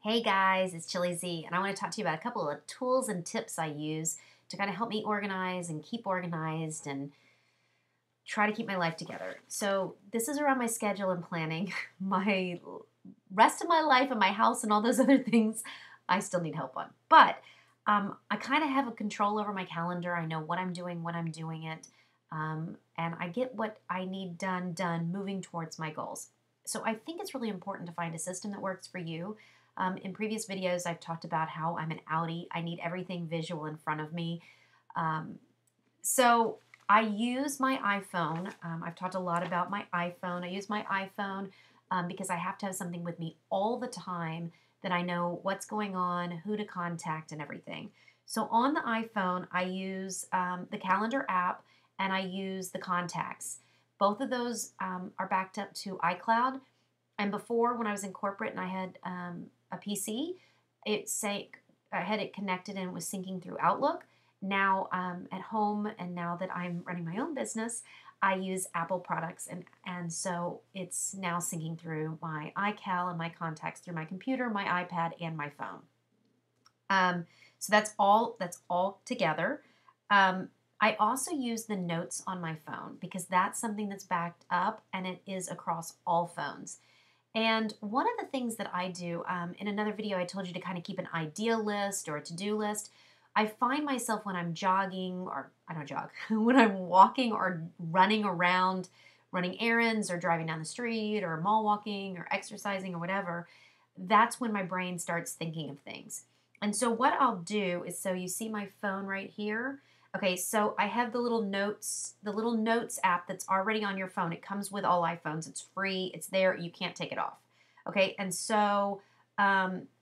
Hey guys, it's Chili Z, and I want to talk to you about a couple of tools and tips I use to kind of help me organize and keep organized and try to keep my life together. So, this is around my schedule and planning. My rest of my life and my house and all those other things I still need help on. But I kind of have a control over my calendar. I know what I'm doing, when I'm doing it, and I get what I need done, moving towards my goals. So, I think it's really important to find a system that works for you. In previous videos, I've talked about how I'm an outie. I need everything visual in front of me. So I use my iPhone. I've talked a lot about my iPhone. I use my iPhone because I have to have something with me all the time that I know what's going on, who to contact, and everything. So on the iPhone, I use the calendar app and I use the contacts. Both of those are backed up to iCloud. And before, when I was in corporate and I had a PC, I had it connected and it was syncing through Outlook. Now at home, and now that I'm running my own business, I use Apple products, and so it's now syncing through my iCal and my contacts through my computer, my iPad, and my phone. So that's all together. I also use the notes on my phone because that's something that's backed up and it is across all phones. And one of the things that I do, in another video, I told you to kind of keep an idea list or a to-do list. I find myself when I'm jogging, or I don't jog, when I'm walking or running around, running errands or driving down the street or mall walking or exercising or whatever, that's when my brain starts thinking of things. And so what I'll do is, so you see my phone right here. Okay, so I have the little notes app that's already on your phone. It comes with all iPhones. It's free. It's there. You can't take it off. Okay, and so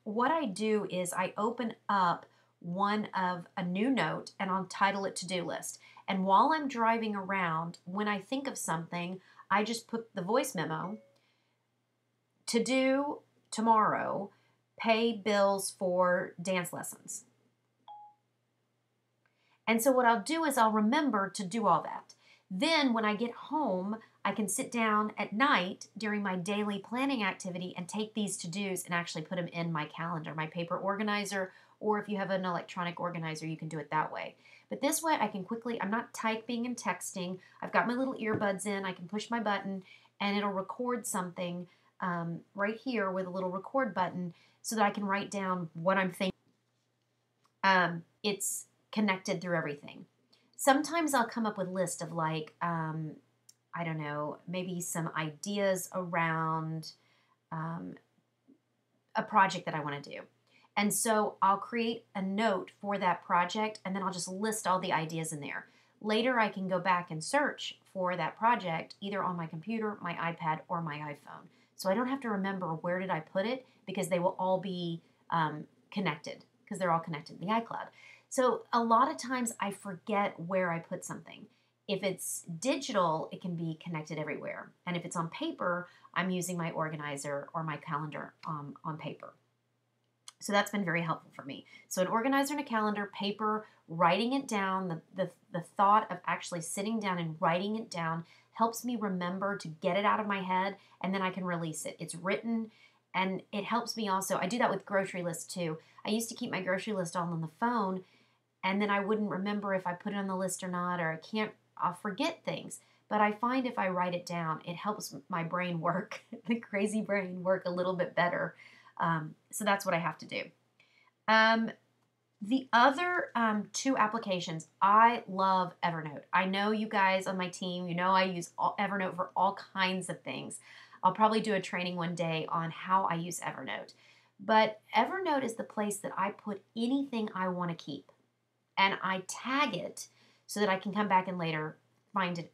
what I do is I open up one of a new note and I'll title it to-do list. And while I'm driving around, when I think of something, I just put the voice memo, to do tomorrow, pay bills for dance lessons. And so what I'll do is I'll remember to do all that. Then when I get home, I can sit down at night during my daily planning activity and take these to-dos and actually put them in my calendar, my paper organizer, or if you have an electronic organizer, you can do it that way. But this way I can quickly, I'm not typing and texting. I've got my little earbuds in. I can push my button and it'll record something right here with a little record button so that I can write down what I'm thinking. It's connected through everything. Sometimes I'll come up with a list of like, I don't know, maybe some ideas around a project that I want to do. And so I'll create a note for that project and then I'll just list all the ideas in there. Later I can go back and search for that project either on my computer, my iPad, or my iPhone. So I don't have to remember where did I put it because they will all be connected because they're all connected in the iCloud. So a lot of times I forget where I put something. If it's digital, it can be connected everywhere. And if it's on paper, I'm using my organizer or my calendar on paper. So that's been very helpful for me. So an organizer and a calendar, paper, writing it down, the thought of actually sitting down and writing it down helps me remember to get it out of my head and then I can release it. It's written and it helps me also. I do that with grocery lists too. I used to keep my grocery list all on the phone and then I wouldn't remember if I put it on the list or not, or I'll forget things. But I find if I write it down, it helps my brain work, the crazy brain work a little bit better. So that's what I have to do. The other two applications, I love Evernote. I know you guys on my team, you know I use Evernote for all kinds of things. I'll probably do a training one day on how I use Evernote. But Evernote is the place that I put anything I want to keep. And I tag it so that I can come back and later find it.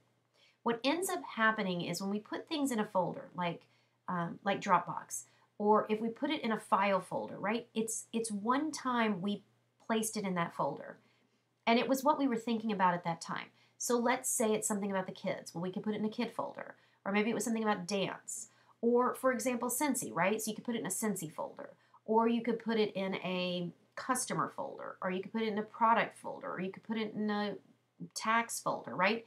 What ends up happening is when we put things in a folder, like Dropbox, or if we put it in a file folder, right? It's one time we placed it in that folder. And it was what we were thinking about at that time. So let's say it's something about the kids. Well, we could put it in a kid folder. Or maybe it was something about dance. Or, for example, Scentsy, right? So you could put it in a Scentsy folder. Or you could put it in a customer folder. Or you could put it in a product folder. Or you could put it in a tax folder, right?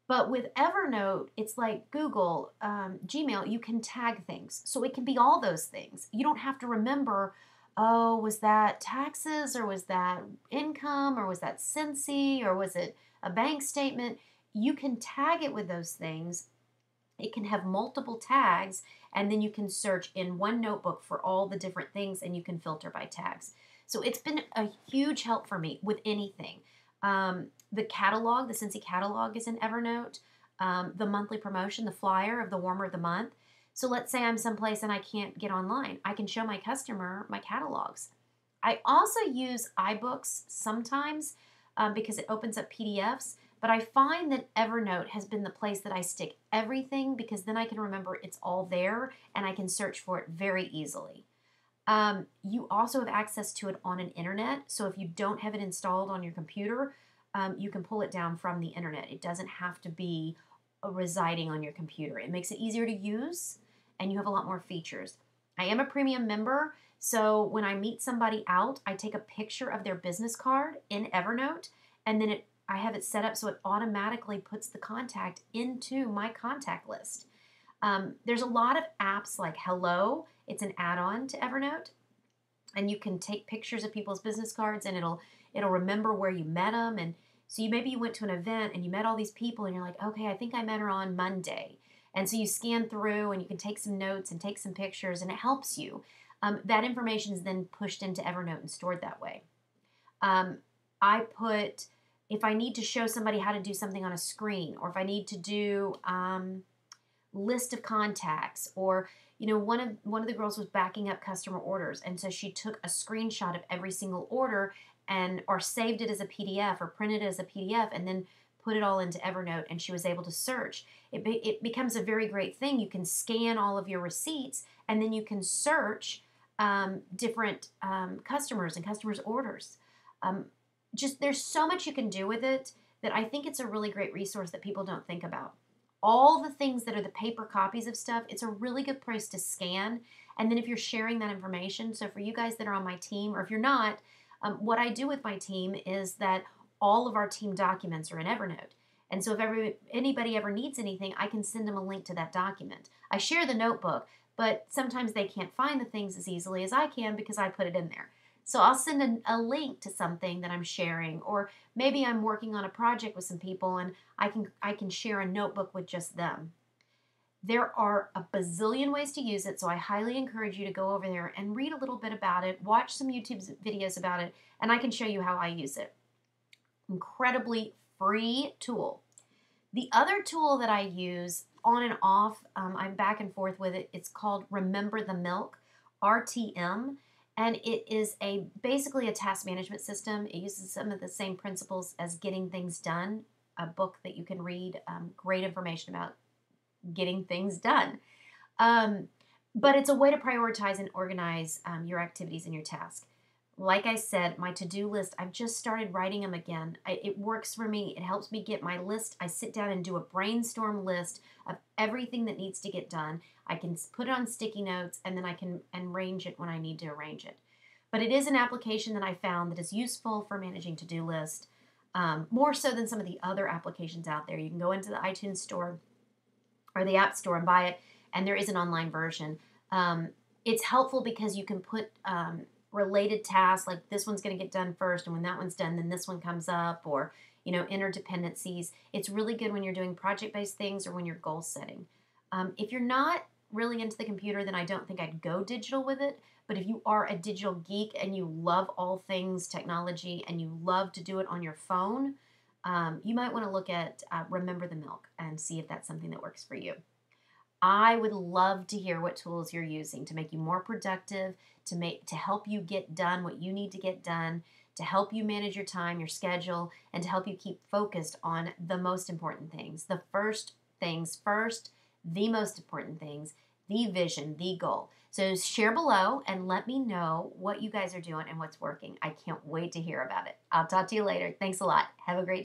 But with Evernote, it's like Google, Gmail, you can tag things. So it can be all those things. You don't have to remember, oh, was that taxes or was that income or was that Cincy or was it a bank statement? You can tag it with those things. It can have multiple tags, and then you can search in one notebook for all the different things and you can filter by tags. So it's been a huge help for me with anything. The catalog, the Cincy catalog is in Evernote. The monthly promotion, the flyer of the warmer of the month. So let's say I'm someplace and I can't get online. I can show my customer my catalogs. I also use iBooks sometimes because it opens up PDFs. But I find that Evernote has been the place that I stick everything because then I can remember it's all there and I can search for it very easily. You also have access to it on an internet. So if you don't have it installed on your computer, you can pull it down from the internet. It doesn't have to be residing on your computer. It makes it easier to use and you have a lot more features. I am a premium member, so when I meet somebody out, I take a picture of their business card in Evernote and then I have it set up so it automatically puts the contact into my contact list. There's a lot of apps like Hello. It's an add-on to Evernote, and you can take pictures of people's business cards, and it'll remember where you met them. And so maybe you went to an event and you met all these people, and you're like, okay, I think I met her on Monday. And so you scan through, and you can take some notes and take some pictures, and it helps you. That information is then pushed into Evernote and stored that way. I put if I need to show somebody how to do something on a screen, or if I need to do list of contacts, or one of the girls was backing up customer orders, and so she took a screenshot of every single order and or saved it as a PDF or printed it as a PDF and then put it all into Evernote, and she was able to search. It becomes a very great thing. You can scan all of your receipts and then you can search different customers and customers' orders. Just there's so much you can do with it that I think it's a really great resource that people don't think about. All the things that are the paper copies of stuff, it's a really good place to scan. And then if you're sharing that information, so for you guys that are on my team, or if you're not, what I do with my team is that all of our team documents are in Evernote. And so if anybody ever needs anything, I can send them a link to that document. I share the notebook, but sometimes they can't find the things as easily as I can because I put it in there. So I'll send a link to something that I'm sharing, or maybe I'm working on a project with some people and I can share a notebook with just them. There are a bazillion ways to use it, so I highly encourage you to go over there and read a little bit about it, watch some YouTube videos about it, and I can show you how I use it. Incredibly free tool. The other tool that I use on and off, I'm back and forth with it, it's called Remember the Milk, RTM. And it is basically a task management system. It uses some of the same principles as Getting Things Done, a book that you can read. Great information about getting things done. But it's a way to prioritize and organize your activities and your tasks. Like I said, my to-do list, I've just started writing them again. It works for me. It helps me get my list. I sit down and do a brainstorm list of everything that needs to get done. I can put it on sticky notes, and then I can arrange it when I need to arrange it. But it is an application that I found that is useful for managing to-do list, more so than some of the other applications out there. You can go into the iTunes store or the App Store and buy it, and there is an online version. It's helpful because you can put related tasks, like this one's going to get done first, and when that one's done, then this one comes up, or interdependencies. It's really good when you're doing project-based things or when you're goal setting. If you're not really into the computer, then I don't think I'd go digital with it. But if you are a digital geek and you love all things technology and you love to do it on your phone, you might want to look at Remember the Milk and see if that's something that works for you. I would love to hear what tools you're using to make you more productive, to help you get done what you need to get done, to help you manage your time, your schedule, and to help you keep focused on the most important things. The first things first, the most important things, the vision, the goal. So share below and let me know what you guys are doing and what's working. I can't wait to hear about it. I'll talk to you later. Thanks a lot. Have a great